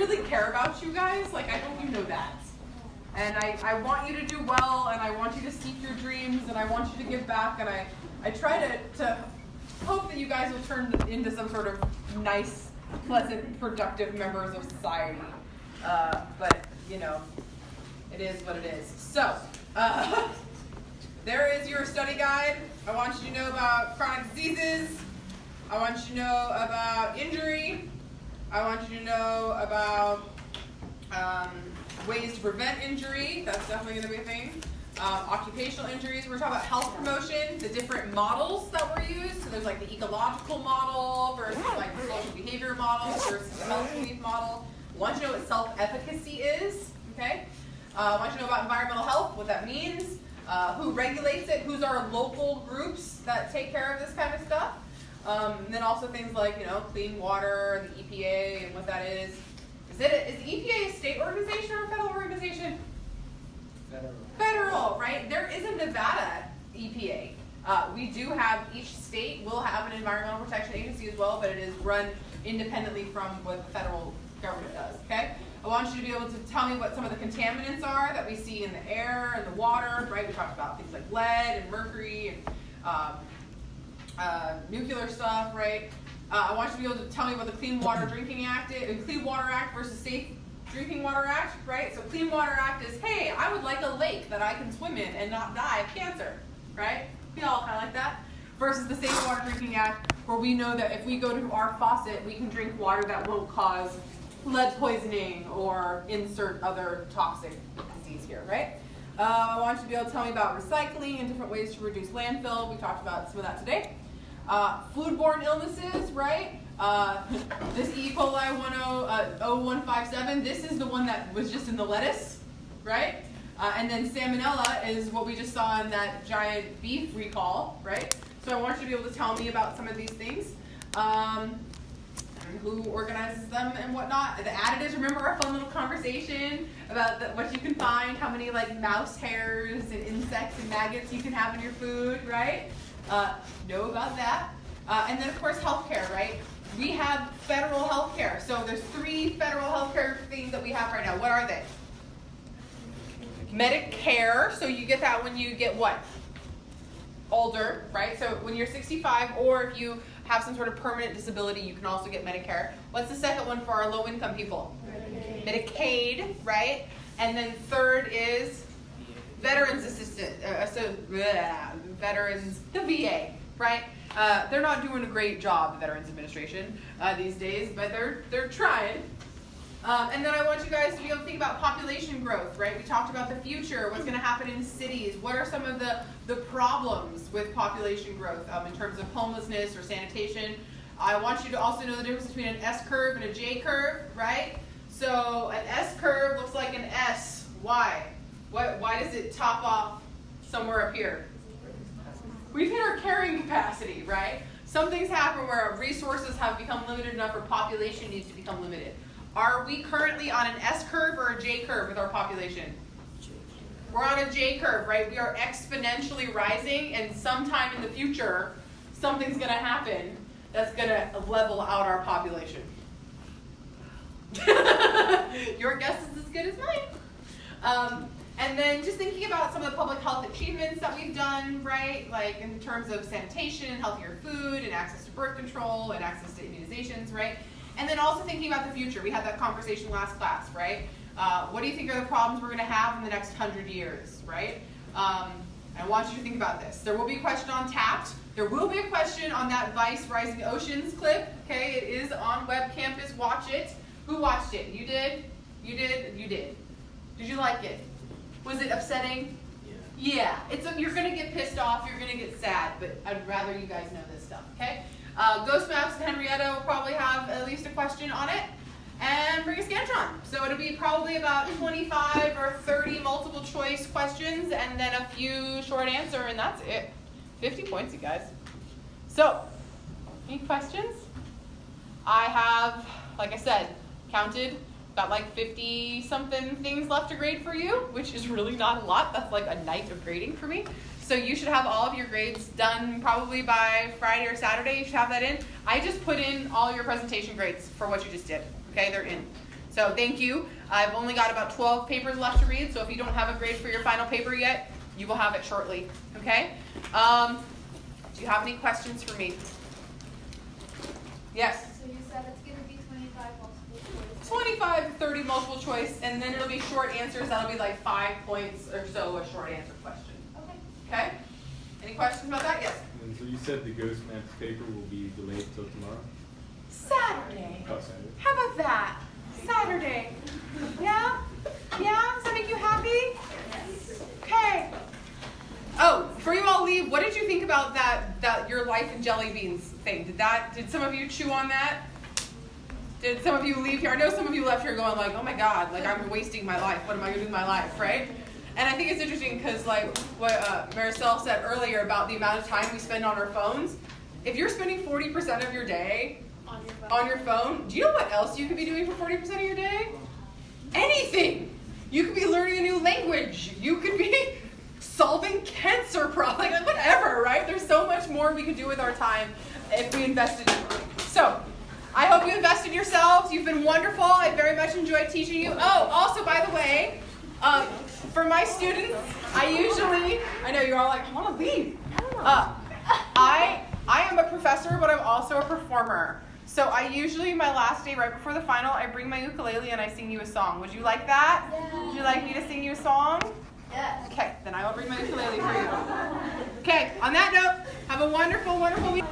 really care about you guys. Like, I hope you know that. And I want you to do well, and I want you to seek your dreams, and I want you to give back, and I try to hope that you guys will turn into some sort of nice, pleasant, productive members of society. But, you know, it is what it is. So, there is your study guide. I want you to know about chronic diseases. I want you to know about injury. I want you to know about ways to prevent injury. That's definitely going to be a thing. Occupational injuries. We're talking about health promotion, the different models that were used. So there's like the ecological model versus like the social behavior model versus the health belief model. I want you to know what self-efficacy is. Okay. I want you to know about environmental health, what that means, who regulates it, who's our local groups that take care of this kind of stuff. And then also things like, you know, clean water, the EPA, and what that is. Is the EPA a state organization or a federal organization? Federal, right? There is a Nevada EPA. We do have, each state will have an environmental protection agency as well, but it is run independently from what the federal government does, okay? I want you to be able to tell me what some of the contaminants are that we see in the air and the water, right? We talked about things like lead and mercury and nuclear stuff, right? I want you to be able to tell me what the Clean Water Drinking Act is, Clean Water Act versus Safe Drinking Water Act, right? So Clean Water Act is, hey, I would like a lake that I can swim in and not die of cancer, right? We all kind of like that. Versus the Safe Water Drinking Act, where we know that if we go to our faucet, we can drink water that won't cause lead poisoning or insert other toxic disease here, right? I want you to be able to tell me about recycling and different ways to reduce landfill. We talked about some of that today. Foodborne illnesses, right? This E. coli 0157, this is the one that was just in the lettuce, right? And then salmonella is what we just saw in that giant beef recall, right? So I want you to be able to tell me about some of these things. And who organizes them and whatnot. The additives, remember our fun little conversation about what you can find, how many like mouse hairs and insects and maggots you can have in your food, right? Know about that. And then of course healthcare, right? We have federal healthcare. So there's 3 federal healthcare things that we have right now. What are they? Medicare, so you get that when you get what? Older, right? So when you're 65, or if you have some sort of permanent disability, you can also get Medicare. What's the second one for our low-income people? Medicaid, right? And then third is Veterans Assistance, Veterans, the VA, right? They're not doing a great job, the Veterans Administration, these days, but they're trying. And then I want you guys to be able to think about population growth, right? We talked about the future, what's going to happen in cities, what are some of the problems with population growth in terms of homelessness or sanitation. I want you to also know the difference between an S curve and a J curve, right? So an S curve looks like an S. Why? Why does it top off somewhere up here? We've hit our carrying capacity, right? Some things happen where resources have become limited enough or population needs to become limited. Are we currently on an S curve or a J curve with our population? We're on a J curve, right? We are exponentially rising, and sometime in the future, something's going to happen that's going to level out our population. Your guess is as good as mine. And then just thinking about some of the public health achievements that we've done, right? Like in terms of sanitation, healthier food, and access to birth control, and access to immunizations, right? And then also thinking about the future. We had that conversation last class, right? What do you think are the problems we're going to have in the next 100 years, right? I want you to think about this. There will be a question on TAPT. There will be a question on that Vice Rising Oceans clip, okay? It is on Web Campus. Watch it. Who watched it? You did? You did? You did. Did you like it? Was it upsetting? Yeah. You're going to get pissed off. You're going to get sad, but I'd rather you guys know this stuff, okay? Ghost Maps and Henrietta will probably have at least a question on it. And bring a Scantron. So it'll be probably about 25 or 30 multiple choice questions and then a few short answer, and that's it. 50 points, you guys. So, any questions? I have, like I said, counted, got like 50-something things left to grade for you, which is really not a lot. That's like a night of grading for me. So you should have all of your grades done probably by Friday or Saturday. You should have that in. I just put in all your presentation grades for what you just did. Okay, they're in. So thank you. I've only got about 12 papers left to read, so if you don't have a grade for your final paper yet, you will have it shortly, okay? Do you have any questions for me? Yes? So you said it's going to be 25 multiple choice. 25, 30 multiple choice, and then it'll be short answers. That'll be like 5 points or so a short answer question. Okay. Okay? Any questions about that? Yes? And so you said the Ghost Maps paper will be delayed till tomorrow? Saturday. Oh, Saturday. How about that? Saturday. Yeah? Yeah? Does that make you happy? Okay. Oh, before you all leave, what did you think about that your life in jelly beans thing? Did some of you chew on that? Did some of you leave here? I know some of you left here going like, oh my God, like I'm wasting my life. What am I gonna do with my life, right? And I think it's interesting because like what Maricel said earlier about the amount of time we spend on our phones. If you're spending 40% of your day on your phone, do you know what else you could be doing for 40% of your day? Anything. You could be learning a new language. You could be solving cancer problems, like whatever, right? There's so much more we could do with our time if we invested in it. So, I hope you invested in yourselves. You've been wonderful. I very much enjoyed teaching you. Oh, also, by the way, for my students, I know you're all like, I want to leave. I am a professor, but I'm also a performer. So I usually, my last day right before the final, I bring my ukulele and I sing you a song. Would you like that? Yeah. Would you like me to sing you a song? Yes. Okay, then I will bring my ukulele for you. Okay, on that note, have a wonderful, wonderful week.